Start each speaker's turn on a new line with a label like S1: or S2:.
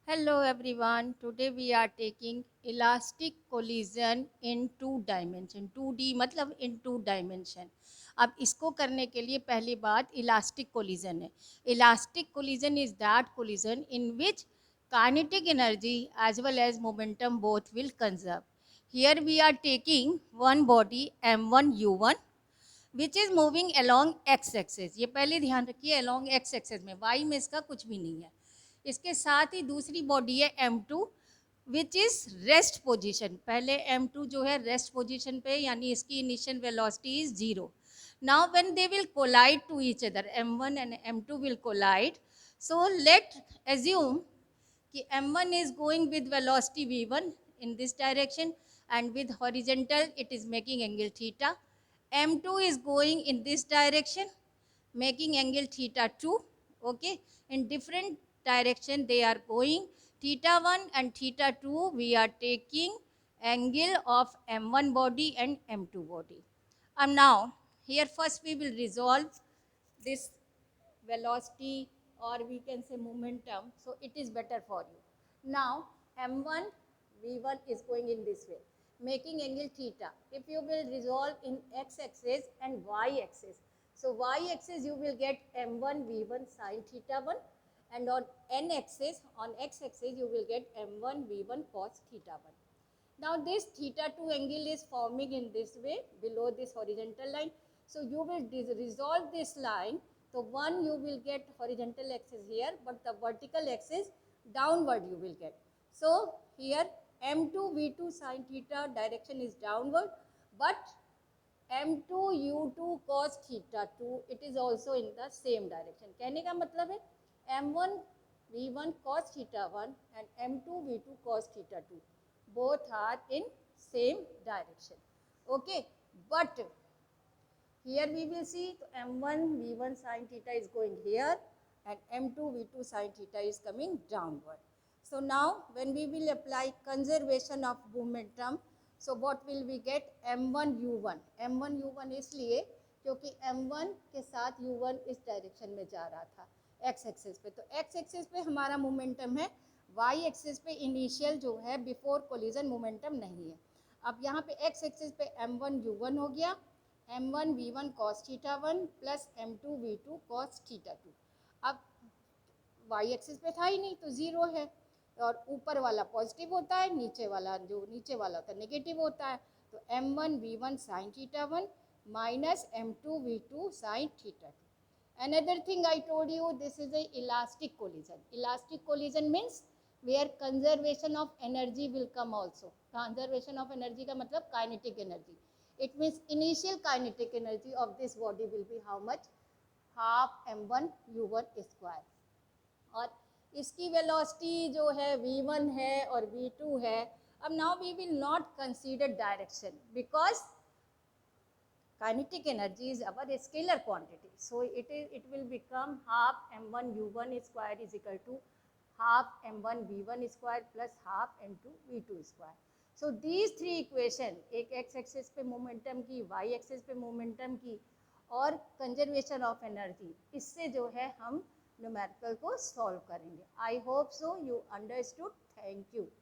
S1: Hello everyone. Today we are taking elastic collision in two dimension. 2D मतलब in two dimension. अब इसको करने के लिए पहली बात इलास्टिक कोलिजन है. Elastic collision is that collision in which kinetic energy as well as momentum both will conserve. Here we are taking one body m1u1 which is moving along x axis. ये पहले ध्यान रखिए along x axis में, y में इसका कुछ भी नहीं है. इसके साथ ही दूसरी बॉडी है m2 which is rest position. पहले m2 जो है रेस्ट पोजीशन पे, यानी इसकी initial velocity is 0. Now when they will collide to each other, m1 and m2 will collide. So let assume कि m1 is going with velocity v1 in this direction and with horizontal it is making angle theta. m2 is going in this direction making angle theta 2. Okay, in different direction they are going. Theta 1 and theta 2 we are taking angle of m1 body and m2 body. And now here first we will resolve this velocity, or we can say momentum, so it is better for you. Now m1 v1 is going in this way making angle theta. If you will resolve in x axis and y axis, so y axis you will get m1 v1 sin theta 1, and on n axis, on x axis you will get m1 v1 cos theta 1. Now this theta 2 angle is forming in this way below this horizontal line. So you will resolve this line. So one you will get horizontal axis here, but the vertical axis downward you will get. So here m2 v2 sin theta direction is downward, but m2 u2 cos theta 2 it is also in the same direction. कहने का मतलब है m1 v1 cos theta 1 and m2 v2 cos theta 2 both are in same direction. Okay, but here we will see m1 v1 sin theta is going here and m2 v2 sin theta is coming downward. So now when we will apply conservation of momentum, so what will we get? m1 u1. m1 u1 इसलिए क्योंकि m1 के साथ u1 इस direction में जा रहा था x axis पे, तो x एक्सिस पे हमारा मोमेंटम है, y एक्सिस पे इनिशियल जो है बिफोर कोलिजन मोमेंटम नहीं है. अब यहाँ पे x एक्सिस पे m1 u1 हो गया, m1 v1 cos theta 1 plus m2 v2 cos theta 2. अब y एक्सिस पे था ही नहीं तो ज़ीरो है, और ऊपर वाला पॉजिटिव होता है, नीचे वाला जो नीचे वाला होता है नेगेटिव होता है. तो m1 v1 sin theta 1 minus m2 v2 sin theta 2. Another thing I told you, this is a elastic collision. Elastic collision means where conservation of energy will come also. Conservation of energy का मतलब kinetic energy. It means initial kinetic energy of this body will be how much? Half m1 u1 square. और इसकी velocity जो है v1 है और v2 है. अब now we will not consider direction because kinetic energy is our scalar quantity. So it will become half m1 u1 square is equal to half m1 v1 square plus half m2 v2 square. So these three equation, एक x axis पे momentum की, y axis पे momentum की और conservation of energy, इससे जो है हम numerical को solve करेंगे. I hope so you understood. Thank you.